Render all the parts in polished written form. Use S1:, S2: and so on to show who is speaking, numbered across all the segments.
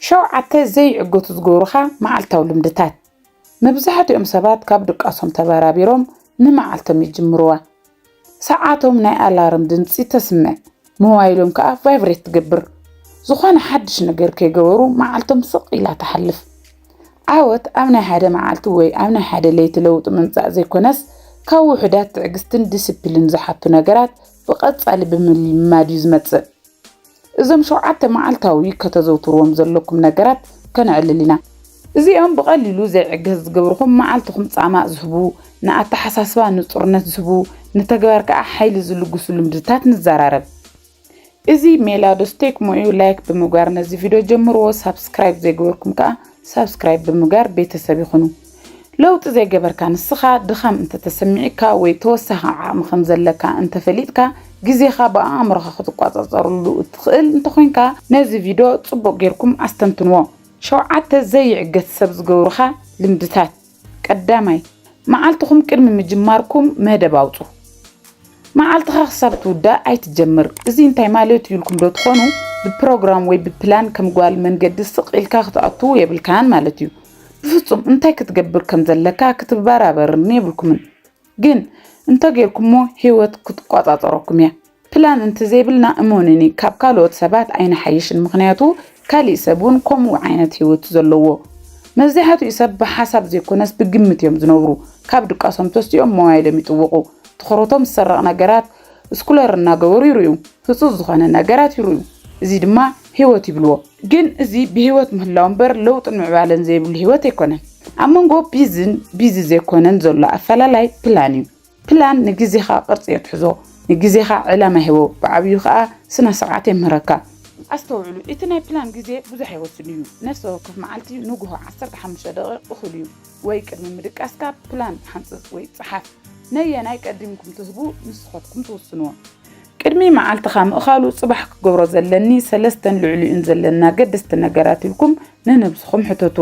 S1: ሸውዓተ ዘይዕገቱ ዝገብሩኻ መዓልታዊ ልምድታት መብዛሕትኦም ሰባት ካብ ድቃሶም ተበራቢሮም ንመዓልቶም ይጅምሩዋ ሰዓቶም ናይ ኣላርም ድምፂ ተስምዕ ሞባይሎም ከዓ ቫይብሬት ትገብር ዝኾነ ሓድሽ ነገር ከይገበሩ መዓልቶም ስቕ ኢላ ተሓልፍ ዓወት ኣብ ናይ ሓደ መዓልቲ ወይ ኣብ ናይ ሓደ ለይቲ ለውጥ ምምጻእ ዘይኮነስ ካብ ውሕዳት ትዕግስትን ዲስፕሊን ዝሓቱ ነገራት ብቐጻሊ ብምልማድ እዩ ዝመጽእ እዞም ሸውዓተ መዓልታዊ ከተዘውትርዎም ዘለኩም ነገራት ከንዕልል ኢና እዚኦም ብቐሊሉ ዘይዕገዝ ዝገብርኩም መዓልትኩም ጻማእ ዝህቡ ንኣተሓሳስባ ንጹርነት ዝህቡ ንተግባር ከዓ ሓይሊ ዝልግሱ ልምድታት ንዘራረብ እዚ ሜላዶስቴክ ሞዩ ላይክ ብምግባር ነዚ ቪድዮ ጀምርዎ ሳብስክራይብ ዘይገበርኩም ከዓ ሳብስክራይብ ብምግባር ቤተሰብ ይኹኑ ለውጥ ዘይገበርካ ንስኻ ድኻም እንተ ተሰሚዕካ ወይ ተወሳኺ ዓቕሚ ከም ዘለካ እንተ ፈሊጥካ ግዜኻ ብኣእምሮኻ ክትቆጻጸረሉ እትኽእል እንተኾይንካ ነዚ ቪድዮ ጽቡቕ ጌርኩም ኣስተንትንዎ ሸውዓተ ዘይዕገት ሰብ ዝገብሩኻ ልምድታት ቀዳማይ መዓልትኩም ቅድሚ ምጅማርኩም መደብ ኣውፁ መዓልትኻ ክሳብ ትውዳእ ኣይትጀምር እዚ እንታይ ማለት ይልኩም ዶ ትኾኑ ብፕሮግራም ወይ ብፕላን ከም ጓል መንገዲ ስቕ ኢልካ ክትኣትዉ የብልካን ማለት እዩ ብፍጹም እንታይ ክትገብር ከም ዘለካ ክትበራበርን የብልኩምን ግን እንተ ጌርኩሞ ህይወት ክትቆጻጸረኩም እያ ፕላን እንተ ዘይብልና እሞንኒ ካብ ካልኦት ሰባት ኣይንሓይሽን ምክንያቱ ካልእ ሰብን ከምኡ ዓይነት ህይወት ዘለዎ መብዛሕትኡ ሰብ ብሓሳብ ዘይኮነስ ብግምት እዮም ዝነብሩ ካብ ድቃሶም ተስቲኦም ሞባይሎም ይጥውቁ ትኹረቶም ዝሰረቕ ነገራት ስኩለር እናገበሩ ይርዩ ህጹጽ ዝኾነ ነገራት ይርዩ እዚ ድማ ህይወት ይብልዎ ግን እዚ ብህይወት ምህላው እምበር ለውጥን ምዕባለን ዘይብሉ ህይወት ኣይኮነን ኣብ መንጎ ቢዚ ዘይኮነን ዘሎ ኣፈላላይ ፕላን እዩ ፕላን ንግዜኻ ቅርጺ የትሕዞ ንግዜኻ ዕላማ ሂቦ ብዓብዩ ከዓ ስነ ስርዓት የምህረካ ኣስተውዕሉ እቲ ናይ ፕላን ግዜ ብዙሕ ይወስድ እዩ ነፍሲ ወከፍ መዓልቲ ንጉሆ 15 ደቂቕ እኹል እዩ ወይ ቅድሚ ምድቃስካ ፕላን ሓንፅፅ ወይ ጽሓፍ ነየናይ ቀዲምኩም ትህቡ ንስኹትኩም ትወስንዎ ቅድሚ መዓልትኻ ምእኻሉ ጽባሕ ክገብሮ ዘለኒ 3 ልዕሊኡን ዘለና ገደስቲ ነገራት ኢልኩም ንነብስኹም ሕተቱ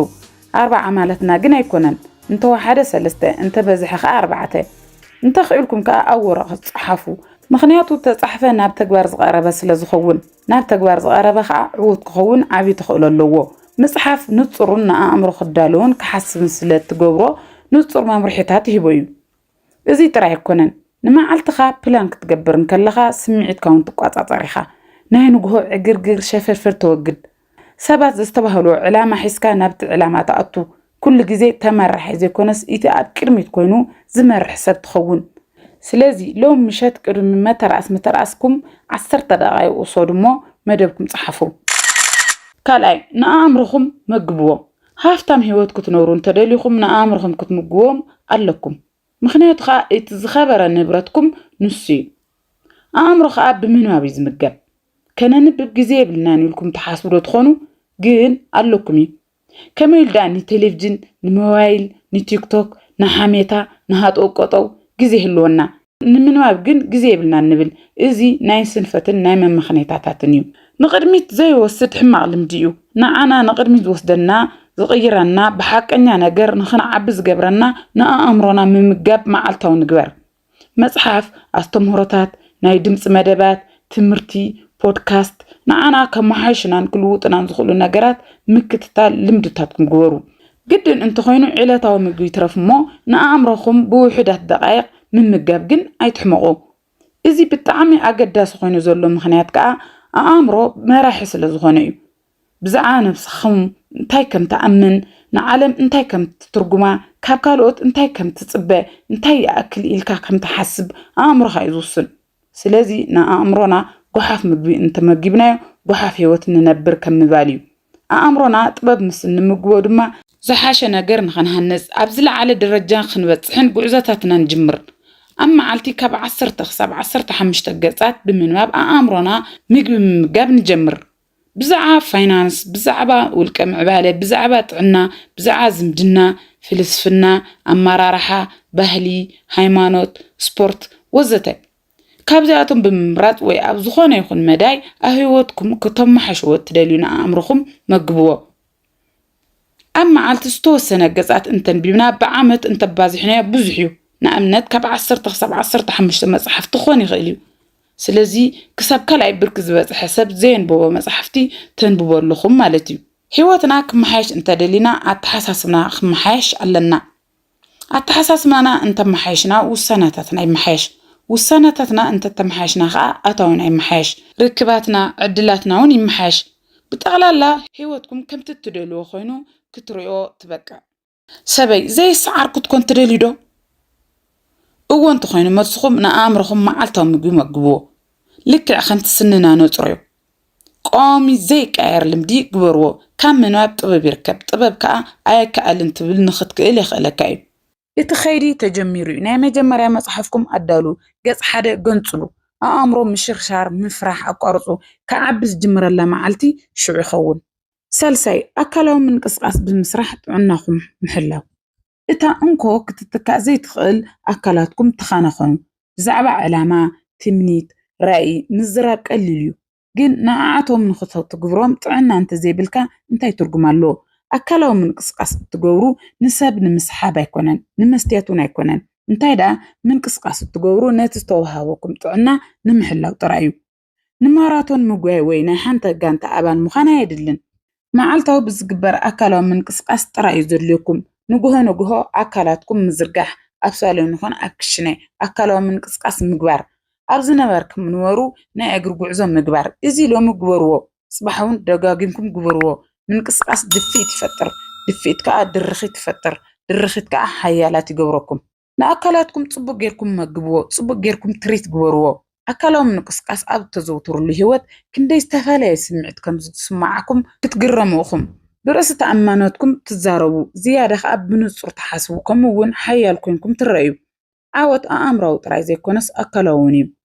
S1: 4 ዓማለትና ግን ኣይኮነን እንተወሓደ 3 እንተ በዝሐ ከዓ 4 እንተ ኽኢልኩም ከዓ ኣብ ወረቐት ጽሓፉ ምክንያቱ ተጻሕፈ ናብ ተግባር ዝቐረበ ስለ ዝኸውን ናብ ተግባር ዝቐረበ ከዓ ዕዉት ክኸውን ዓብይ ተኽእሎ ኣለዎ መጽሓፍ ንጹርን ንኣእምሮ ክዳለውን ክሓስብን ስለ ትገብሮ ንጹር መምርሒታት ይህቦ እዩ እዚ ጥራይ ኣይኮነን ንመዓልትኻ ፕላን ክትገብርን ከለኻ ስምዒትካ እውን ትቆጻጸር ኢኻ ናይ ንግሆ ዕግርግር ሸፈርፈር ተወግድ ሰባት ዝተባህልዎ ዕላማ ሒዝካ ናብቲ ዕላማ ተኣቱ ኩሉ ግዜ ተመራሒ ዘይኮነስ እቲ ኣብ ቅድሚት ኮይኑ ዝመርሕ ሰብ ትኸውን ስለዚ ሎም ምሸት ቅድሚ መተራእስኩም 10 ደቂቃ ውሰዱ እሞ መደብኩም ጽሓፉ ካልኣይ ንኣእምሮኹም መግብዎ ሃፍታም ህይወት ክትነብሩ እንተደሊኹም ንኣእምሮኹም ክትምግቦም ኣለኩም ምክንያቱ ከዓ እቲ ዝኸበረ ንብረትኩም ንሱ እዩ ኣእምሮ ከዓ ብምንባብ እዩ ዝምገብ ከነንብብ ግዜ የብልናን ኢልኩም ትሓስቡ ዶ ትኾኑ ግን ኣለኩም እዩ ከመይ ኢሉ ዳኣ ንቴሌቭዥን ንሞባይል ንቲክቶክ ንሓሜታ ንሃጦቆጠው ግዜ ህልወና ንምንባብ ግን ግዜ የብልናን ንብል እዚ ናይ ስንፈትን ናይ መምኽኔታታትን እዩ ንቅድሚት ዘይወስድ ሕማቕ ልምዲ እዩ ንዓና ንቅድሚት ዝወስደና ዝቕይረና ብሓቀኛ ነገር ንኽንዓቢ ዝገብረና ንኣእምሮና ምምጋብ መዓልታዊ ንግበር መጽሓፍ ኣስተምህሮታት ናይ ድምፂ መደባት ትምህርቲ ፖድካስት ንዓና ከመሓይሽናን ክልውጥናን ዝኽእሉ ነገራት ምክትታል ልምድታትኩም ግበሩ ግድን እንተኾይኑ ዕለታዊ ምግቢ ይትረፍ እሞ ንኣእምሮኹም ብውሕዳት ደቃይቕ ምምጋብ ግን ኣይትሕመቑ እዚ ብጣዕሚ ኣገዳሲ ኮይኑ ዘሎ ምክንያት ከዓ ኣእምሮ መራሒ ስለ ዝኾነ እዩ ብዛዕባ ነፍስኹም እንታይ ከም ተኣምን ንዓለም እንታይ ከም ትትርጉማ ካብ ካልኦት እንታይ ከም ትጽበ እንታይ ይኣክል ኢልካ ከም ትሓስብ ኣእምሮኻ እዩ ዝውስን ስለዚ ንኣእምሮና ጎሓፍ ምግቢ እንተመጊብናዮ ጎሓፍ ህይወት ንነብር ከም ምባል እዩ ኣእምሮና ጥበብ ምስ ንምግቦ ድማ ዝሓሸ ነገር ንኽንሃንጽ ኣብ ዝለዓለ ደረጃ ክንበጽሕን ጉዕዞታትና ንጅምር ኣብ መዓልቲ ካብ 10 ክሳብ 15 ገጻት ብምንባብ ኣእምሮና ምግቢ ምምጋብ ንጀምር ብዛዕባ ፋይናንስ ብዛዕባ ውልቀ ምዕባለ ብዛዕባ ጥዕና ብዛዕባ ዝምድና ፍልስፍና ኣመራርሓ ባህሊ ሃይማኖት ስፖርት ወዘተ ካብዚኣቶም ብምምራጽ ወይ ኣብ ዝኾነ ይኹን መዳይ ኣብ ህይወትኩም ከተመሓይሽዎ ትደልዩና ኣእምሮኹም መግብዎ ኣብ መዓልቲ ዝተወሰነ ገጻት እንተንቢብና ብዓመት እንተባዚሕናዮ ብዙሕ እዩ ንኣብነት ካብ 10 ክሳብ 15 መጽሓፍቲ ክኾን ይኽእል እዩ ስለዚ ክሳብ ካልኣይ ብርኪ ዝበጽሐ ሰብ ዘየንበቦ መጽሓፍቲ ተንብቦ ኣለኹም ማለት እዩ حيوتنا كمحاش انت دلينا اتحساسنا كمحاش ألنا اتحساسنا انت محاشنا والسنتاتنا يمحاش والسنتاتنا انت تمحاشنا خا اتاونا يمحاش ركباتنا عدلاتنا ون يمحاش بتغلالا حيوتكم كم تتدلو خوينو كتريو تبقى سبي زي سعر كتكون تدليدو أوان تخوينو مرسخم نأمرخم معالتهم مقبو مقبو لك عخان تسننا نطريو قامي زي كاير لمدي قبرو كم من واب طبب يركب طبب كا اي كألن تبل نخد كإلي خلقايب يتخيري تجميرو نايمة جمريا مصحفكم أدالو قص حدا قنصلو أمرو مشرشار مفرح أقارصو كعبز جمر الله معالتي شو يخون سلسي أكلو من قصقاس بمسرح تعناكم محلاو إتا أنكو كتتكا زي تخيل أكلاتكم تخانخون زعبا علامة تمنيت رأي مزراب قليليو جن نعاتهم من خطة تقبروم تعنا انت زي بلكا انتاي ترقمالو أكلوا من قصقاس تقورو نساب نمسحابا يكونن نمستياتونا يكونن انتاي دا من قصقاس تقورو ناتستوها وكم تعنا نمحلاو ترأيو نماراتون مقوي وينا حانتا قانتا أبان مخانا يدلن معالتاو بزقبر أكلوا من قصقاس ترأيو زرليكم نقوها أكلاتكم مزرقاح أبسالو نخون أكشني أكلوا من قصقاس مقبار أبز نباركم منورو نا أقرقو عزوم مقبار إزي لو مقبرو صباحون دقاقينكم قبرو من قصقاس دفيت يفتر دفيت كا درخيت يفتر درخيت كا حيالات قبركم نا أكلاتكم تصبو غيركم مقبو تصبو غيركم تريت قبرو أكلوا من قصقاس أب تزوتر اللي هوت كندا يستفالي يسمعتكم تسمعكم تتقرموكم برأس تأماناتكم تزاربوا زيادة أب بنصر تحاسبوكم وون حيالكم ترأيو عاوت أمرو تراي زي كونس أكلوني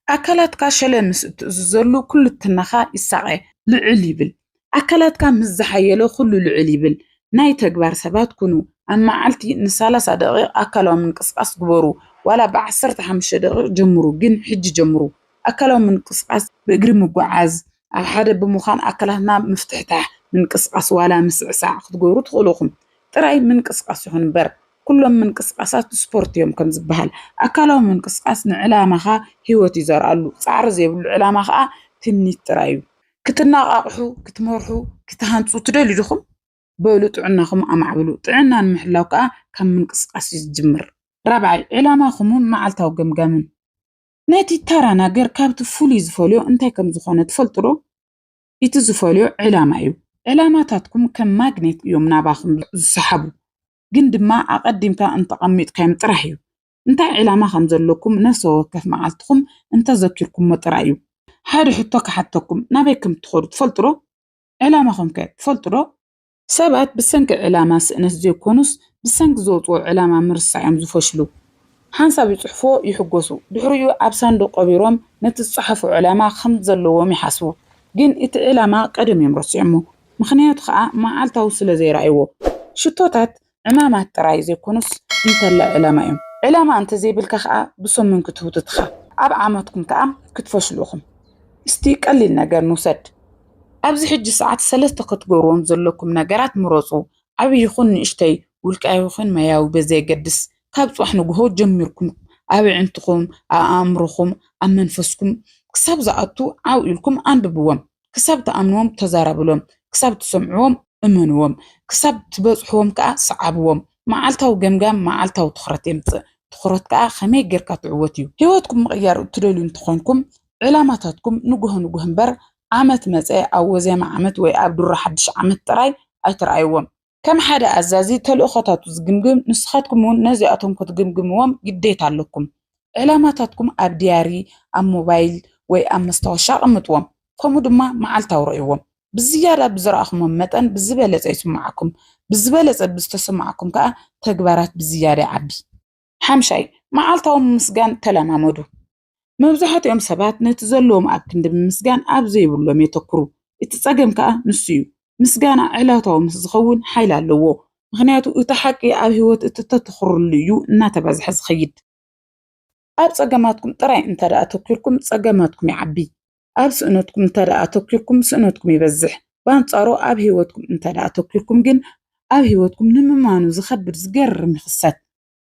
S1: أكلات كاشلة مسزلو كل التنخا الساعة لعليبل أكلات كان مزحيلو كل لعليبل ناي تكبر سبات كنو أما عالتي نسالة دقيق أكلوا من قصقاس قبرو ولا بعصرت حمش دقيق جمرو جن حج جمرو أكلوا من قصقاس بقري مقعاز أو حدا بمخان أكلهنا مفتحتح من قصقاس ولا مسعسع تقولوا تقولوكم تراي من قصقاس يهون بر كلهم من قصقاسات سبورت يوم كان زبهال أكلوا من قصقاس نعلامة خا هيوتي زارعلو صعر زي بالعلامة خا تني ترايو كتناقحو كتمرحو كتهانصو تدلي دخم بولو طعناكم أمعبلو طعنا نمحلاو كا كم من قصقاس يجمر رابعي علاماكم معلتاو قمقامن ناتي تارانا غير كابتو فولي زفوليو انتاي كم زخونة تفلترو يتو زفوليو علامايو علاماتاتكم كم ماغنيت يوم ناباخم زسحبو جند ما أقدم كا أنت قميت كام ترحيو انت علامة خمزلكم نفسه وكف معلتكم انت ذكركم مترايو حاري حطوك حطوكم نابيكم تخورو تفلترو علامة كا تفلترو سبات بسنك علامة سئنس زيكونس بسنك زوطو علامة مرسع يمزفوشلو حانسا بيصحفو يحقوسو دحريو أبسان دو قبيروم نتصحفو علامة خمزلوهم يحاسبو جين إت علامة قدم يمرس يعمو مخنيات خاء ما عالتا وصل زي رأيوه شتوتات عمامات تراي زي كونس انت لا علامة يوم علامة انت زي بالكخاء بصم من كتبو تتخا أب عامتكم كأم كتفشلوكم استيك قليل نقر نوسد أبزي حج ساعات سلسة قطقورون زلكم نقرات مرصو أبي يخون اشتي ولك أبي يخون ما ياو بزي قدس كابتو احنا قهو جميركم أبي عنتكم أمركم أمنفسكم كساب زعطو عاو إلكم أنببوهم كساب تأمنوهم تزاربلهم كساب تسمعوهم أمنوهم كساب تبصحوهم كأ صعبوهم معالتاو قمقام معالتاو تخرتين تخرت كأ خمي جركا تعوتيو هيواتكم مغيار تدلون تخونكم علاماتاتكم نقوه بر عمت مساء أو زي ما عمت ويقابدو رحدش عمت تراي أي ترايوهم كم حدا أزازي تلو خطاتو زقمقم نسخاتكم ونزيئتهم كتقمقموهم قديت عليكم علاماتاتكم أب دياري أم موبايل وأم مستوشا أمتوهم كمودما معالتاو رأيوهم بالزيادة بزرعكم ممتن بالزبالة يسمعكم بالزبالة بستسمعكم كأ تكبرات بالزيادة عبي حمشي معالتاو مسجان تلامامدو مبزحت يوم سبات نتزلوم أب كند بمسجان أب زي بلوم يتكرو يتساقم كأ نسيو مسجان علاطاو مسزخون حيلا اللوو مغنياتو يتحكي أب هوت تتتخر الليو ناتبازح زخيد أب ساقماتكم ترى انت رأى تكيركم ساقماتكم يعبي أب سئنتكم انت رأى تكيركم سئنتكم يبزح بانصارو أب هوتكم انت رأى تكيركم جن أب هوتكم نممانو زخبر زقر مخسات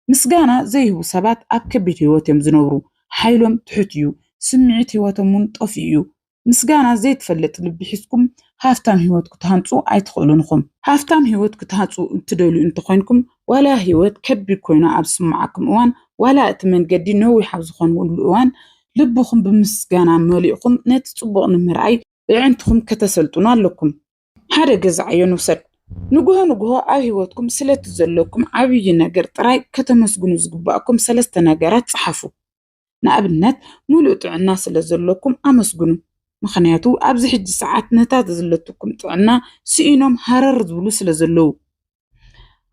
S1: مسجانا زي هو سبات أب كبير هوتهم زنورو حيلهم تحتيو سمعت هوتهم طفيو مسجانا زي تفلت اللي بحسكم ሃፍታም ህይወት ክትሃንጹ ኣይትኽእሉንኹም ሃፍታም ህይወት ክትሃንጹ እትደልዩ እንተኾይንኩም ዋላ ህይወት ከቢድ ኮይና ኣብ ዝስማዓኩም እዋን ዋላ እቲ መንገዲ ነዊሕ ኣብ ዝኾነሉ እዋን ልብኹም ብምስጋና መሊእኹም ነቲ ጽቡቕ ንምርኣይ ብዕንትኹም ከተሰልጡኑ ኣለኩም ሓደ ገዛዕዮ ንውሰድ ንጉሆ ኣብ ህይወትኩም ስለቲ ዘለኩም ዓብይ ነገር ጥራይ ከተመስግኑ ዝግባእኩም ሰለስተ ነገራት ጽሓፉ ንኣብነት ሙሉእ ጥዕና ስለ ዘለኩም ኣመስግኑ ምኽንያቱ ኣብዚ ሕጂ ሰዓት ነታ ዘለትኩም ጥዕና ስኢኖም ሃረር ዝብሉ ስለ ዘለው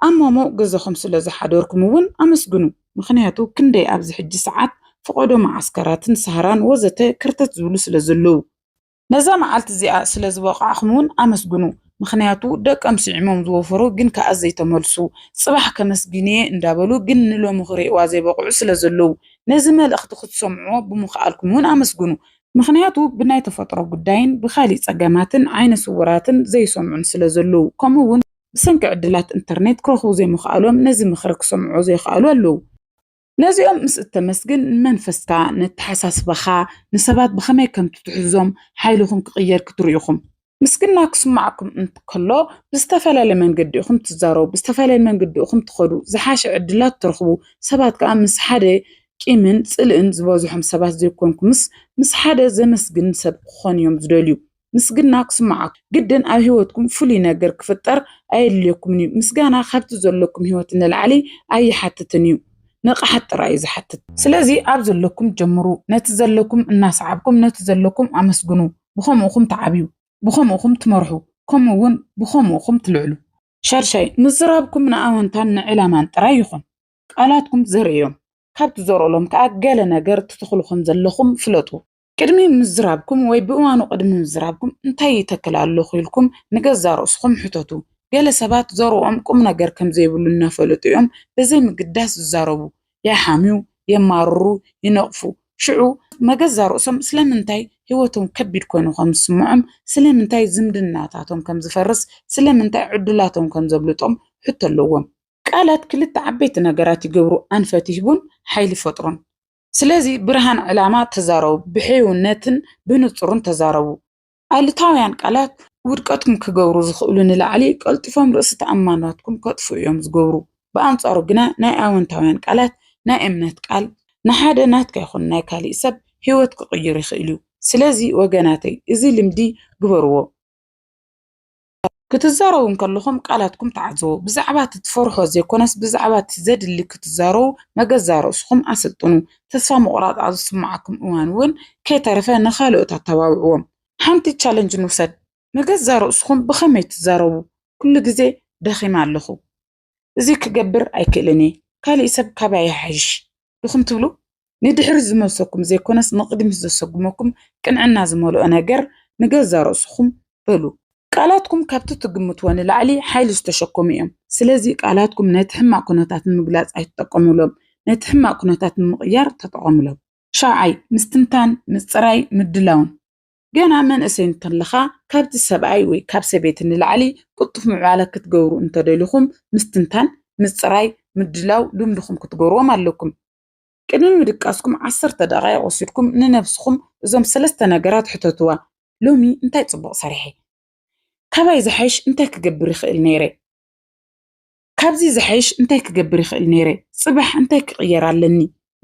S1: ኣሞሞ ገዛኹም ስለ ዝሓደርኩም እውን ኣመስግኑ ምኽንያቱ ክንደይ ኣብዚ ሕጂ ሰዓት ፍቆዶ ማዓስከራትን ሰሃራን ወዘተ ክርተት ዝብሉ ስለ ዘለው ነዛ መዓልቲ እዚኣ ስለ ዝበቃዕኹም እውን ኣመስግኑ ምኽንያቱ ደቀም ስዒሞም ዝወፈሩ ግን ከዓ ዘይተመልሱ ጽባሕ ከመስግንየ እንዳበሉ ግን ንሎሚ ክሪእዋ ዘይበቁዑ ስለ ዘለው ነዚ መልእኽቲ ክትሰምዑ ብምኽኣልኩም እውን ኣመስግኑ ምኽንያቱ ብናይ ተፈጥሮ ጉዳይን ብኻሊእ ፀገማትን ዓይነ ስውራትን ዘይሰምዑን ስለ ዘለው ከምኡ እውን ብሰንኪ ዕድላት ኢንተርኔት ክረኽቡ ዘይምኽኣሎም ነዚ ምኽሪ ክሰምዑ ዘይኽኣሉ ኣለው ነዚኦም ምስ እተመስግን መንፈስካ ነተሓሳስበኻ ንሰባት ብኸመይ ከም ትትሕዞም ሓይልኹም ክቕየር ክትርእኹም ምስግና ክስማዓኩም እንተከሎ ብዝተፈላለየ መንገዲ ኢኹም ትዛረቡ ብዝተፈላለየ መንገዲ ኢኹም ትኸዱ ዝሓሸ ዕድላት ትረኽቡ ሰባት ከዓ ምስ ሓደ ቂምን ጽልእን ዝበዝሖም ሰባት ዘይኮንኩምስ ምስ ሓደ ዘመስግን ሰብ ክኾኑ እዮም ዝደልዩ ምስግና ክስማዓኩም ግድን ኣብ ህይወትኩም ፍሉይ ነገር ክፍጠር ኣየድልየኩምን እዩ ምስጋና ካብቲ ዘለኩም ህይወት ንላዕሊ ኣይሓትትን እዩ ንቕሓት ጥራይ ዝሓትት ስለዚ ኣብ ዘለኩም ጀምሩ ነቲ ዘለኩም እናሰዓብኩም ነቲ ዘለኩም ኣመስግኑ ብኸምኡኹም ተዓብዩ ብኸምኡኹም ትመርሑ ከምኡውን ብኸምኡኹም ትልዕሉ ሻርሻይ ምዝራብኩም ንኣወንታን ንዕላማን ጥራይ ይኹን ቃላትኩም ዘርእዮም ካብቲ ዘርእሎም ከዓ ገለ ነገር ትትኽልኹም ዘለኹም ፍለጡ ቅድሚ ምዝራብኩም ወይ ብእዋኑ ቅድሚ ምዝራብኩም እንታይ ይተክል ኣለኹ ኢልኩም ንገዛ ርእስኹም ሕተቱ ገለ ሰባት ዘርእኦም ቁም ነገር ከም ዘይብሉ እናፈለጡ እዮም በዘይ ምግዳስ ዝዛረቡ ያሓምዩ የማርሩ ይነቕፉ ሽዑ መገዛ ርእሶም ስለምንታይ ህይወቶም ከቢድ ኮይኑ ከም ዝስምዖም ስለምንታይ ዝምድናታቶም ከም ዝፈርስ ስለምንታይ ዕድላቶም ከም ዘብልጦም ሕቶ ኣለዎም ቃላት ክልተ ዓበይቲ ነገራት ይገብሩ ኣንፈት ይህቡን ሓይሊ ይፈጥሩን ስለዚ ብርሃን ዕላማ ተዛረቡ ብሕይውነትን ብንጹርን ተዛረቡ ኣሉታውያን ቃላት ውድቀትኩም ክገብሩ ዝኽእሉ ንላዕሊ ቀልጢፎም ርእሲ ተኣማናትኩም ከጥፉ እዮም ዝገብሩ ብኣንጻሩ ግና ናይ ኣወንታውያን ቃላት ናይ እምነት ቃል ንሓደ ናትካ ይኹን ናይ ካሊእ ሰብ ህይወት ክቕይር ይኽእል እዩ ስለዚ ወገናተይ እዚ ልምዲ ግበርዎ ክትዛረቡ ከለኹም ቃላትኩም ተዓዘቡ ብዛዕባ ትፈርሖ ዘይኮነስ ብዛዕባ ዘድሊ ክትዛረቡ መገዛ ርእስኹም ኣሰልጥኑ ተስፋ ምቑራጽ ኣብ ዝስማዓኩም እዋን እውን ከይተረፈ ንኻልኦታት ተባብዕዎም ሓንቲ ቻለንጅ ንውሰድ መገዛ ርእስኹም ብኸመይ ትዛረቡ ኩሉ ግዜ ደኺማ ኣለኹ እዚ ክገብር ኣይክእልን እየ ካሊእ ሰብ ካባይ ይሓይሽ ድኹም ትብሉ ንድሕሪ ዝመልሰኩም ዘይኮነስ ንቕድሚት ዘሰጉመኩም ቅንዕና ዝመልኦ ነገር ንገዛ ርእስኹም በሉ ቃላትኩም ካብቲ ትግምትዎ ንላዕሊ ሓይሊ ዝተሸከሙ እዮም ስለዚ ቃላትኩም ነቲ ሕማቅ ኩነታት ንምግላጽ ኣይትጠቀሙሎም ነቲ ሕማቅ ኩነታት ንምቕያር ተጠቐሙሎም ሻውዓይ ምስትንታን ምጽራይ ምድላውን ገና መንእሰይ እንተለኻ ካብቲ ሰብኣይ ወይ ካብ ሰበይቲ ንላዕሊ ቅጡፍ ምዕባለ ክትገብሩ እንተደሊኹም ምስትንታን ምጽራይ ምድላው ልምድኹም ክትገብርዎም ኣለኩም ቅድሚ ምድቃስኩም 10 ደቂቃ ወሲድኩም ንነፍስኩም እዞም ሰለስተ ነገራት ሕተትዋ ሎሚ እንታይ ጽቡቕ ሰሪሐ ካባይ ዝሓይሽ እንታይ ክገብር ይኽእል ነይረ ካብዚ ዝሓይሽ እንታይ ክገብር ይኽእል ነይረ ጽባሕ እንታይ ክቕየር ኣለኒ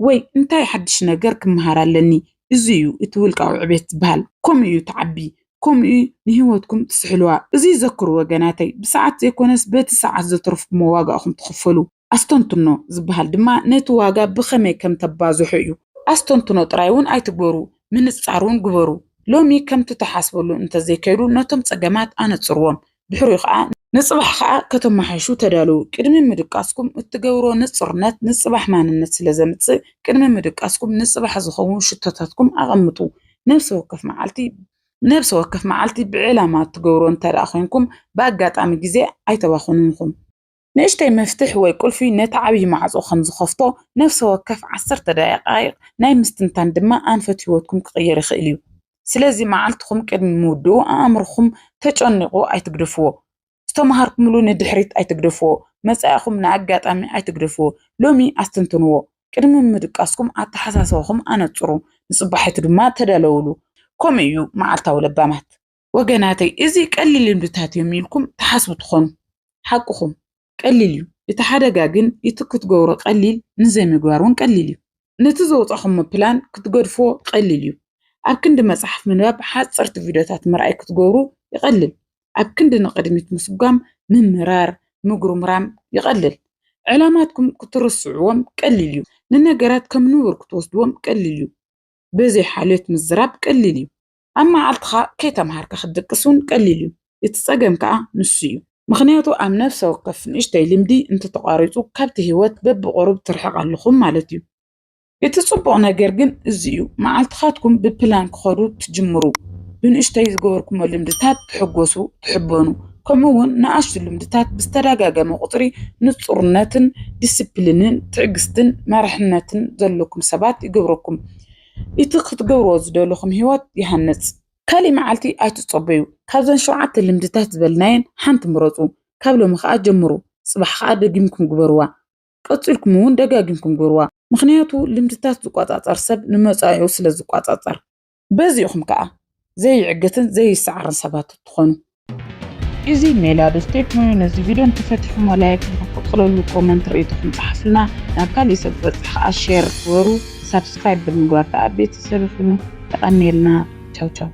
S1: ወይ እንታይ ሓድሽ ነገር ክመሃር ኣለኒ እዚ እዩ እቲ ውልቃዊ ዕቤት ዝበሃል ከምኡ እዩ ተዓቢ ከምኡ እዩ ንህይወትኩም ትስሕልዋ እዚ ዘክሩ ወገናተይ ብሰዓት ዘይኮነስ በቲ ሰዓት ዘተረፍኩም ዋጋኹም ትኽፈሉ ኣስተንትኖ ዝበሃል ድማ ነቲ ዋጋ ብኸመይ ከም ተባዝሑ እዩ ኣስተንትኖ ጥራይ እውን ኣይትግበሩ ምንጻር እውን ግበሩ ሎሚ ከምቲ ተሓስበሉ እንተዘይከይዱ ነቶም ፀገማት ኣነጽርዎም ድሕሪኡ ከዓ ንጽባሕ ከዓ ከተመሓይሹ ተዳለዉ ቅድሚ ምድቃስኩም እትገብሮ ንጽርነት ንጽባሕ ማንነት ስለ ዘምጽእ ቅድሚ ምድቃስኩም ንጽባሕ ዝኸውን ሽቶታትኩም ኣቐምጡ ነብሰ ወከፍ መዓልቲ ብዕላማ እትገብሮ እንተደኣ ኮይንኩም ብኣጋጣሚ ግዜ ኣይተባኽኑንኩም ንእሽተይ መፍትሕ ወይ ቁልፊ ነቲ ዓብይ ማዕጾ ከም ዝኸፍቶ ነብሰ ወከፍ 10 ደቂቃ ናይ ምስትንታን ድማ ኣንፈት ህይወትኩም ክቕየር ይኽእል እዩ ስለዚ መዓልትኩም ቅድሚ ምውድኡ ኣእምሮኹም ተጨኒቑ ኣይትግድፍዎ ዝተምሃርኩምሉ ንድሕሪት ኣይትግድፍዎ መጻኢኹም ንኣጋጣሚ ኣይትግድፍዎ ሎሚ ኣስተንትንዎ ቅድሚ ምድቃስኩም ኣተሓሳስባኹም ኣነጽሩ ንጽባሕቲ ድማ ተዳለውሉ ከምኡ እዩ መዓልታዊ ለባማት وجناتي إزي قليل مدتات يميلكم تحسبوا تخونوا حقكم قليليو يتحدقاقن يتكت جورو قليل نزي مقوارون قليليو نتزوط أخم بلان كتقرفو قليليو أبكند مسحف من باب حاصرت فيديوهات مرأي كتقورو يقلل أبكند نقدمت مسقام من مرار مقرو مرام يقلل علاماتكم كترسعوهم قليليو ننقرات كم نور كتوصدوهم قليليو بزي حالات مزراب قليليو أما عالتخا كي تمهارك خدقسون قليليو يتساقم كا نسيو مخنياتو أم نفسه وقف نشتاي لمدي انت تقاريتو كابت هيوات بب قرب ترحق اللخم مالتيو يتصبق ناقرقن الزيو مع التخاتكم ببلان كخارو تجمرو بن اشتاي زقوركم واللمدتات تحقوسو تحبونو كمون ناقشت اللمدتات بستراقاقا مقطري نتصرناتن ديسبلينين تعقستن مرحناتن زلوكم سبات يقبركم يتخت قورو زدولكم هيوات يهنس كالي معالتي أيتصبيو كابزن شوعات اللمدتات زبلناين حانت مرزو كابلو مخاء جمرو صباح خاء دقيمكم قبروا قطلكمون دقاقيمكم قبروا مخنياتو لمدتات زقاطات أرسب نمسايو سلا زقاطات أر بزيوخم كأ زي عقتن زي سعر سبات تخونو إزي ميلادو ستيت نزي فيديو انتفتحوا ولايك نقطلوا له كومنت رأيتكم تحفلنا ناكالي سبت شير ورو سبسكرايب بالمقوار تأبيت سبفنو تقني لنا تشاو تشاو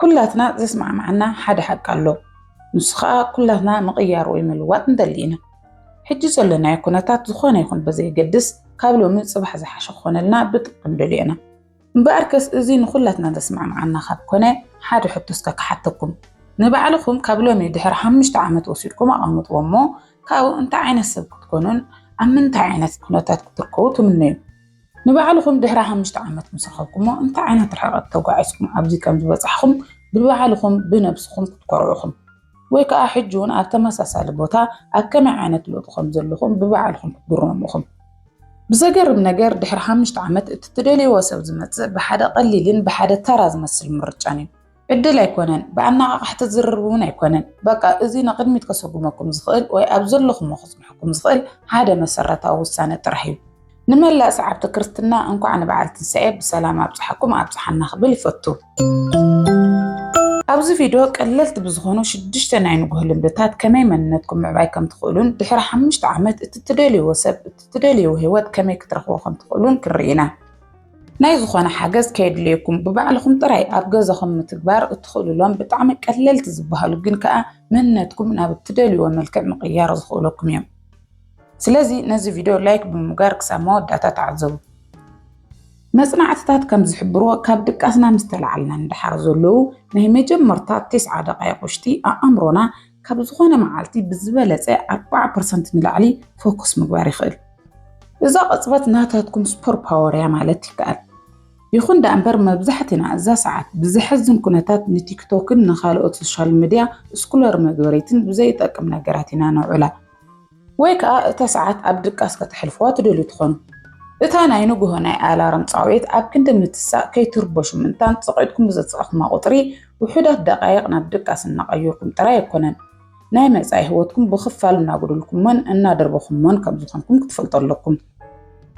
S1: كلاتنا زسمع معنا حدا حق له نسخة كلاتنا مغيار ويملوات ندلينا حجي زلنا يكونتات زخونة يكون بزي قدس قابلو من صباح زحش خونه لنا بتقم دلينا مباركس إزين كلاتنا زسمع معنا خاب كونه حدا حتو سكك حتكم نبعلكم قابلو ميدحر حمشت عامت وسيلكم أقمت ومو كاو انت عين السبك تكونون أم انت عينت كونتات كتركوتو منيو نبعلكم دحر حمشت عامت مسخكم انت عينت رحقت توقعيسكم عبزي كم زبصحكم ببعلكم بنفسكم تقرعوكم ويكا حجون أتمساسال بوتا أكما عينت لوتكم زلكم ببعلكم تقرموكم بزقرب نجار دحر حمشت عامت تتدلي وسب زمت بحدا قليلين بحدا تراز مسل مرجاني عدل يكونن بأننا قحت تزربون يكونن بقى إذن قدمت كسبومكم زخيل ويأبزلكم وخصمكم زخيل هذا مسرته وسانة ترحيب نملا سعبت كرتنا أنكو عن بعرت السعيب بسلامة أبصحكم أبصحنا خبل فتو أبزي فيديو قللت بزخونو شدشتنا عينو لمدتات كمي منتكم معبايكم تقولون دحر حمشت عامت تتدلي وسب تتدلي وهوات كمي كترخوكم تقولون كرينا ناي زخونه حاجز كيد ليكم ببعلكم طري أبجزكم متكبر ادخلوا لهم بطعم قللت زبهلو جن كأ منتكم من أبتدلي وملك مقيار زخولكم يوم سلازي نزي فيديو لايك بمجارك سامود داتا تعزو مصنعتات كم زحبروا كابدك أسنا مستلعلنا ندحر زلو نهي مجمرتات 9 دقائق وشتي أمرنا كاب زخونه معالتي بزبالة 4% نلعلي فوكس مقباري خيل إذا قصبت ناتاتكم سبور باور يا مالتي كأل يخون دا أمبر مبزحتنا أزا ساعات بزحزن كونتات من تيك توكن نخالقات السوشيال ميديا سكولر مدوريتن بزي تأكمنا قراتنا نوعلا ويكا تسعات أبدك أسكت حلفوات دولي تخون إتانا ينوغو هنا آلارم تصاويت أبكن دمتسا كي تربوش من تان تساقيدكم بزت أخما قطري وحدات دقايق نبدك أسن نقايوركم ترايب كونن نايمة زايهواتكم بخفال ناقول لكم من أن دربكم من كبزوخنكم كتفلطر لكم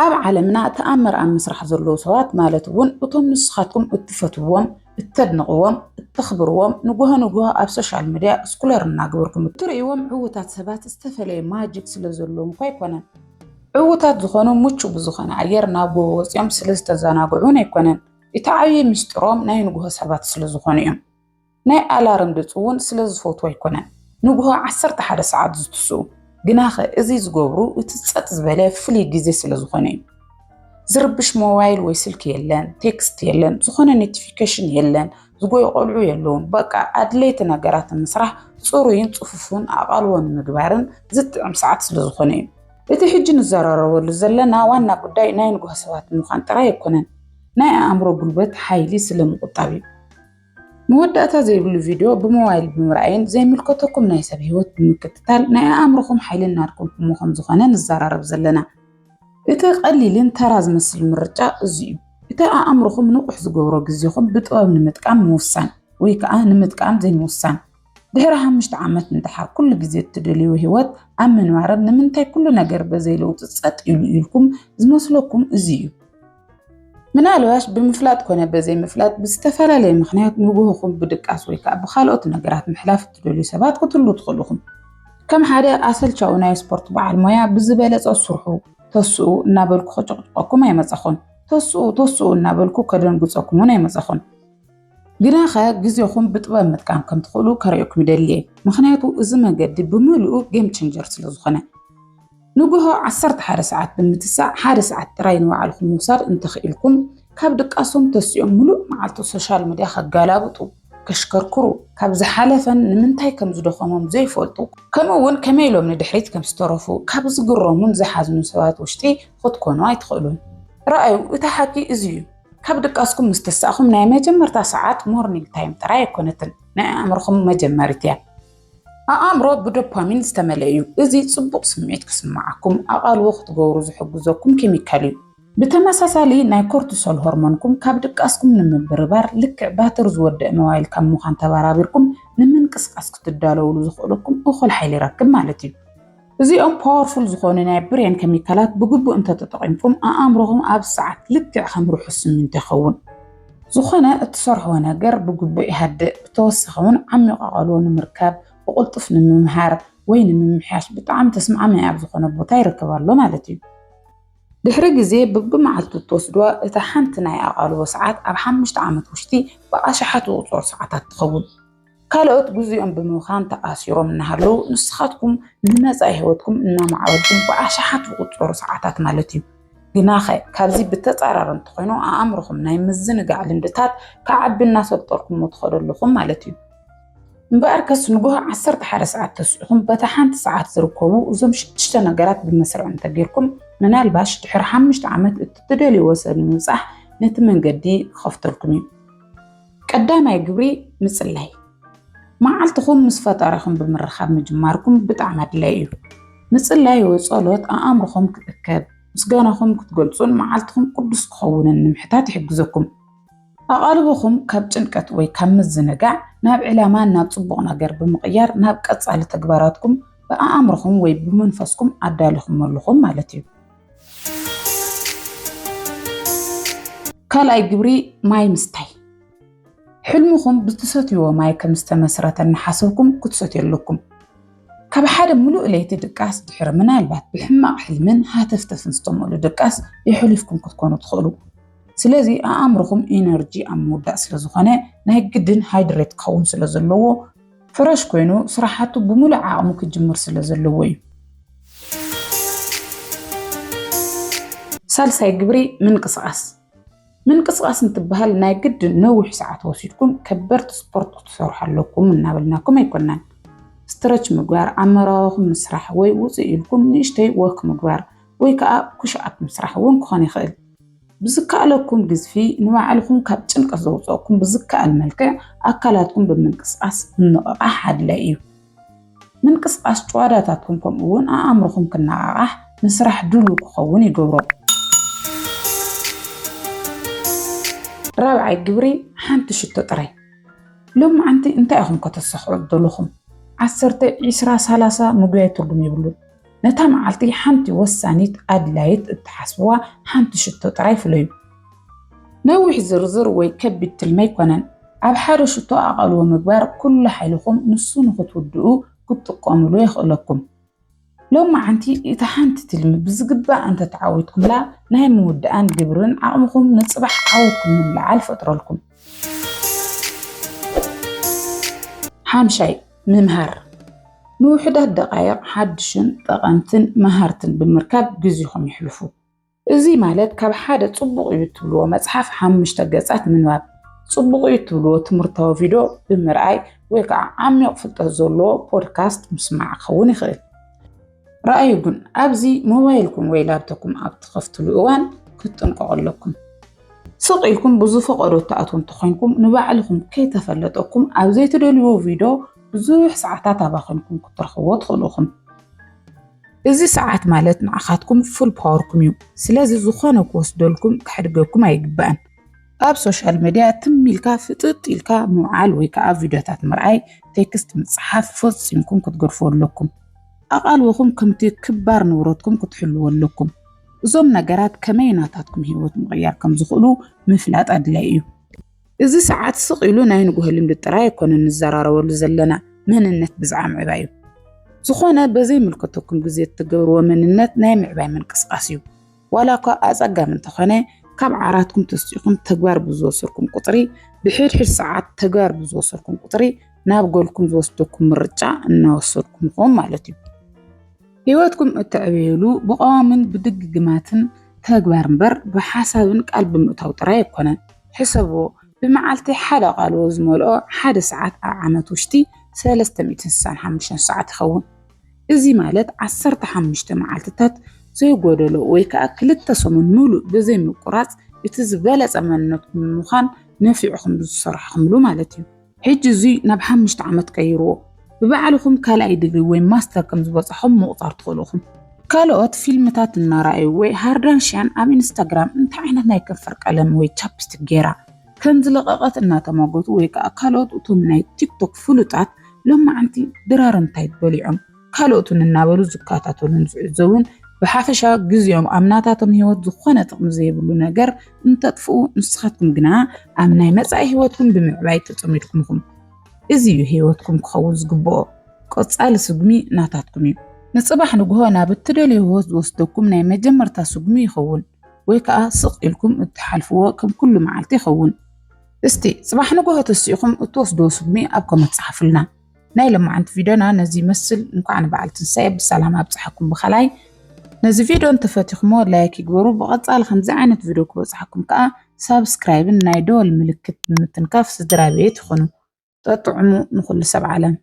S1: أب عالمنا تأمر عن مسرح زلو سوات مالتون وطم نسخاتكم اتفتوهم اتدنقوهم اتخبروهم نقوها أب سوشيال ميديا سكولر ناقوركم تريوهم عوتات سبات استفلي ماجيك سلزلوهم كويكونا عوتات زخونو موچو بزخون عير نابو وزيام سلزتزاناقعون يكونن يتعاوي مستروم ناي نقوها سبات سلزخونيهم ناي ألارم دتوون سلزفوتو يكونن نقوها 11 ساعات زتسو جناخ إزيز جورو وتتصات زبالة فلي جزء سلزخوني زربش موبايل ويسلك يلان تكست يلان زخونة نوتيفيكيشن يلان زقوي قلعو يلون بقى أدليت نجارات المسرح صورين صفوفون أقلون مجبارن زت ساعات سلزخوني إتحجن الزرار والزلنا وانا قداي ناين نقوها سوات مخانطرة يكونن ناي أمرو قلبت حيلي سلم الطبيب مودة زي بالفيديو بموبايل بمرأين زي ملكتكم نايسة بهوت بمكتتال ناي أمركم حيلين ناركم كموخم زخانان الزرار بزلنا إتا قليلين تراز مسل مرجع زيو إتا أمركم نقح زقورو قزيكم بتقوى نمتقام موسان ويكا نمتقام زي موسان ድሕሪ 5 ዓመት እንድሕር ኩሉ ግዜ እትደልይዎ ህይወት ኣብ ምንባርን ንምንታይ ኩሉ ነገር በዘይለውጥ ጸጥ ኢሉ ኢልኩም ዝመስለኩም እዚ እዩ። ምናልባሽ ብምፍላጥ ኮነ በዘይ ምፍላጥ ብዝተፈላለየ ምኽንያት ንግሆኹም ብድቃስ ወይ ከዓ ብካልኦት ነገራት ምሕላፍ እትደልዩ ሰባት ክትህሉ ትኽእሉኹም። ከም ሓደ ኣሰልቻዊ ናይ ስፖርት በዓል ሞያ ብዝበለጸ ስርሑ ተስኡ እናበልኩ ከጨቕጭቐኩም ኣይመፀኹን። ተስኡ እናበልኩ ከደንግፀኩም እውን ኣይመፀኹን። ግናኸ ግዜኹም ብጥበብ ምጥቃም ከም ትኽእሉ ከርእየኩም ይደሊ እየ። ምክንያቱ እዚ መገዲ ብምልኡ ጌም ቼንጀር ስለ ዝኾነ ንግሆ 11 ሰዓት ብምትሳእ 1 ሰዓት ጥራይ ንባዕልኩም ምውሳድ እንተኽኢልኩም ካብ ድቃሶም ተስኦም ሙሉእ መዓልቲ ሶሻል ሚድያ ከጋላብጡ ከሽከርክሩ ካብ ዝሓለፈን ንምንታይ ከም ዝደኸሞም ዘይፈልጡ ከምኡውን ከመይ ኢሎም ንድሕሪት ከም ዝተረፉ ካብ ዝግረሙን ዝሓዝኑ ሰባት ውሽጢ ክትኮኑ ኣይትኽእሉን። ረኣዩ እቲ ሓቂ እዚ እዩ። ካብ ድቃስኩም ምስ ተሳእኹም ናይ መጀመርታ ሰዓት ሞርኒንግ ታይም ጥራይ ኣይኮነትን፣ ናይ ኣእምሮኹም መጀመሪት እያ። ኣእምሮ ብዶፓሚን ዝተመልአ እዩ። እዚ ጽቡቕ ስምዒት ክስምዓኩም ኣቓልቦ ክትገብሩ ዝሕግዘኩም ኬሚካል እዩ። ብተመሳሳሊ ናይ ኮርቲሶል ሆርሞንኩም ካብ ድቃስኩም ንምብርባር ልክዕ ባትሪ ዝወድእ ሞባይል ካብ ምዃን ተበራቢርኩም ንምንቅስቃስ ክትዳለውሉ ዝኽእለኩም እኹል ሓይሊ ይረክብ ማለት እዩ። እዚኦም ፓወርፉል ዝኾኑ ናይ ብሬን ኬሚካላት ብግቡእ እንተተጠቒምኩም ኣእምሮኹም ኣብ ሰዓት ልክዕ ከም ርሑስ ስሚንቶ ይኸውን። ዝኾነ እትሰርሕዎ ነገር ብግቡእ ይሃድእ። ብተወሳኺ እውን ዓሚቕ ኣቓልቦ ንምርካብ ብቕልጡፍ ንምምሃር ወይ ንምምሕያሽ ብጣዕሚ ተስማዕማዒ ኣብ ዝኾነ ቦታ ይርከባሎ ማለት እዩ። ድሕሪ ግዜ በብመዓልቱ እትወስድዋ እታ ሓንቲ ናይ ኣቓልቦ ሰዓት ኣብ 5 ዓመት ውሽጢ ብኣሽሓት ዝቑፀሩ ሰዓታት ትኸውን። ካልኦት ግዚኦም ብምዃን ተኣሲሮም እናሃለዉ ንስኻትኩም ንመጻኢ ህይወትኩም እናማዕበልኩም ብኣሽሓት ዝቑፀሩ ሰዓታት ማለት እዩ። ግናኸ ካብዚ ብተጻራሪ እንተኾይኑ ኣእምሮኹም ናይ ምዝንጋዕ ልምድታት ከዓቢ እናሰልጠልኩም ትኸደለኹም ማለት እዩ። እምበኣር ከስ ንግሆ 11 ሰዓት ተስኢኹም በታ ሓንቲ ሰዓት ዝርከቡ እዞም 6 ነገራት ብመስርዕ እንተጌርኩም ምናልባሽ ድሕሪ 5 ዓመት እትደልይዎ ሰብ ንምብፃሕ ነቲ መንገዲ ክኸፍተልኩም እዩ። ቀዳማይ ግብሪ ምጽላይ። መዓልትኹም ምስ ፈጣሪኹም ብምርኻብ ምጅማርኩም ብጣዕሚ ኣድላይ እዩ። ምጽላይ ወይ ጸሎት ኣእምሮኹም ክትእከብ ምስጋናኹም ክትገልጹን መዓልትኹም ቅዱስ ክኸውንን ንምሕታት ይሕግዘኩም። ኣቓልቦኹም ካብ ጭንቀት ወይ ካብ ምዝንጋዕ ናብ ዕላማ ናብ ጽቡቕ ነገር ብምቕያር ናብ ቀጻሊ ተግባራትኩም ብኣእምሮኹም ወይ ብመንፈስኩም ኣዳሊኹም ኣለኹም ማለት እዩ። ካልኣይ ግብሪ ማይ ምስታይ። ሕልምኹም ብትሰትይዎ ማይ ከም ዝተመስረተ እናሓሰብኩም ክትሰትዩ ኣለኩም። ካብ ሓደ ሙሉእ ለይቲ ድቃስ ድሕሪ ምናልባት ብሕማቕ ሕልምን ሃተፍተፍን ዝተመልኡ ድቃስ ይሕሊፍኩም ክትኮኑ ትኽእሉ። ስለዚ ኣእምሮኹም ኢነርጂ ኣብ ምውዳእ ስለ ዝኾነ ናይ ግድን ሃይድሬት ክኸውን ስለ ዘለዎ ፍረሽ ኮይኑ ስራሓቱ ብምሉእ ዓቕሙ ክጅምር ስለ ዘለዎ እዩ። ሳልሳይ ግብሪ ምንቅስቓስ። ምንቅስቓስ እንትበሃል ናይ ግድን ነዊሕ ሰዓት ወሲድኩም ከበርቲ ስፖርት ክትሰርሑ ኣለኩም እናበልናኩም ኣይኮናን። ስትረች ምግባር፣ ኣመራርኹም ምስራሕ ወይ ውፅእ ኢልኩም ንእሽተይ ወክ ምግባር ወይ ከዓ ኩሽኣፕ ምስራሕ እውን ክኾን ይኽእል። ብዝከኣለኩም ግዝፊ ንባዕልኩም ካብ ጭንቀት ዘውፅአኩም ብዝከኣል መልክዕ ኣካላትኩም ብምንቅስቓስ ምንቕቓሕ ኣድላይ እዩ። ምንቅስቓስ ጨዋዳታትኩም ከምኡ እውን ኣእምሮኹም ክነቓቓሕ ምስራሕ ድሉው ክኸውን ይገብሮ። ራብዓይ ግብሪ ሓንቲ ሽቶ ጥራይ። ሎማዓንቲ እንታይ ኢኹም ከተሰኽዑ ዘለኹም? 10 20 30 ምግባይ ትርጉም ይብሉን። ነታ መዓልቲ ሓንቲ ወሳኒት ኣድላይት እትሓስብዋ ሓንቲ ሽቶ ጥራይ ፍለዩ። ነዊሕ ዝርዝር ወይ ከቢድ ትልሚ ኣይኮነን። ኣብ ሓደ ሽቶ ኣቓልቦ ምግባር ኩሉ ሓይልኹም ንሱ ንኽትውድኡ ክትጥቀምሉ ይኽእለኩም። ሎማዓንቲ እቲ ሓንቲ ትልሚ ብዝግባእ እንተተዓዊትኩምላ ናይ ምውድኣን ግብርን ዓቕምኹም ንፅባሕ ዓወትኩም ንላዓል ፈጥረልኩም። ሓምሻይ ምምሃር። ንውሕዳት ደቃይቕ ሓድሽን ጠቐምትን መሃርትን ብምርካብ ግዚኹም ይሕልፉ። እዚ ማለት ካብ ሓደ ጽቡቕ እዩ እትብልዎ መጽሓፍ 5 ገጻት ምንባብ፣ ጽቡቕ እዩ እትብልዎ ትምህርታዊ ቪድዮ ብምርኣይ ወይ ከዓ ዓሚቕ ፍልጠት ዘለዎ ፖድካስት ምስማዕ ክኸውን ይኽእል። ረኣዩ ግን ኣብዚ ሞባይልኩም ወይ ላፕቶፕኩም ኣብ ትኸፍትሉ እዋን ክትጥንቀቑ ኣለኩም። ስቕ ኢልኩም ብዝፈቐዶ ተኣትዉ እንተኾይንኩም ንባዕልኩም ከይተፈለጠኩም ኣብ ዘይትደልይዎ ቪድዮ ብዙሕ ሰዓታት ኣባኺንኩም ክትረኽብዎ ትኽእሉኹም። እዚ ሰዓት ማለት ንዓኻትኩም ፉል ፓወርኩም እዩ። ስለዚ ዝኾነ ክወስደልኩም ክሕድገኩም ኣይግባእን። ኣብ ሶሻል ሚድያ ትሚልካ ፍጥጥ ኢልካ ምውዓል ወይ ከዓ ቪድዮታት ምርኣይ ቴክስት ምፅሓፍ ፈፂምኩም ክትገርፉ ኣለኩም ኣቓልቦኹም ከምቲ ክባር ንብረትኩም ክትሕልው ኣለኩም እዞም ነገራት ከመይ ናታትኩም ሂወት ምቕያር ከም ዝኽእሉ ምፍላጥ ኣድላይ እዩ እዚ ሰዓት ስቕ ኢሉ ናይ ንጉሆ ልምዲ ጥራይ ኣይኮነን ንዘራረበሉ ዘለና መንነት ብዛዕባ ምዕባይ እዩ ዝኾነ በዘይምልከተኩም ግዜ እትገብርዎ መንነት ናይ ምዕባይ ምንቅስቃስ እዩ ዋላ እኳ ኣፀጋሚ እንተኾነ ካብ ዓራትኩም ተስጢኹም ተግባር ብዝወሰድኩም ቁፅሪ ብሕድሕድ ሰዓት ተግባር ብዝወሰድኩም ቁፅሪ ናብ ጎልኩም ዝወስደኩም ምርጫ እናወሰድኩም ኢኹም ማለት እዩ ሂወትኩም እትዕብየሉ ብቐዋምን ብድግግማትን ተግባር እምበር ብሓሳብን ቃል ብምእታው ጥራይ ኣይኮነን ሕሰብዎ ብመዓልቲ ሓደ ቃልዎ ዝመልኦ ሓደ ሰዓት ኣብ ዓመት ውሽጢ 365 ሰዓት ይኸውን እዚ ማለት 15 መዓልትታት ዘይጎደሎ ወይ ከዓ 2 ሰሙን ሙሉእ ብዘይምቁራፅ እቲ ዝበለፀ መንነትኩም ንምዃን ነፊዕኹም ዝሰርሕኹምሉ ማለት እዩ ሕጂ እዚ ናብ 5 ዓመት ቀይርዎ ብባዕልኩም ካልኣይ ዲግሪ ወይ ማስተር ከም ዝበፅሖም ምቁፃር ትኽእሉኹም ካልኦት ፊልምታት እናረኣዩ ወይ ሃርዳንሽያን ኣብ ኢንስታግራም እንታይ ዓይነት ናይ ከንፈር ቀለም ወይ ቻፕስቲክ ጌራ ከም ዝለቐቐት እናተመጎቱ ወይ ከዓ ካልኦት እቶም ናይ ቲክቶክ ፍሉጣት ሎማዓንቲ ድራር እንታይ በሊዖም ካልኦትን እናበሉ ዝከታተሉን ዝዕዘቡን ብሓፈሻ ግዜኦም ኣብ ናታቶም ሂወት ዝኾነ ጥቕሚ ዘይብሉ ነገር እንተጥፍኡ ንስኻትኩም ግና ኣብ ናይ መጻኢ ሂወትኩም ብምዕባይ ተጸሚድኩም ኢኹም እዚ እዩ ሂወትኩም ክኸውን ዝግብኦ ቆጻሊ ስጉሚ ናታትኩም እዩ ንጽባሕ ንግሆ ናብ እትደልዮ ሂወት ዝወስደኩም ናይ መጀመርታ ስጉሚ ይኸውን ወይ ከዓ ስቕ ኢልኩም እትሓልፍዎ ከም ኩሉ መዓልቲ ይኸውን እስቲ ጽባሕ ንግሆ ተስኢኹም እትወስድዎ ስጉሚ ኣብ ኮመንት ጻሕፉልና ናይ ሎማዓንቲ ቪድዮና ነዚ ይመስል እንኳዕ ንበዓል ትንሳኤ ብሰላም ኣብፅሐኩም ብኸላይ ነዚ ቪድዮ እንተፈቲኹሞ ላይክ ይግበሩ ብቐጻሊ ከምዚ ዓይነት ቪድዮ ክበፅሐኩም ከዓ ሳብስክራይብን ናይ ደወል ምልክት ብምትንካፍ ስድራ ቤት ይኹኑ ተጥዕሙ ንኹሉ ሰብ ዓለም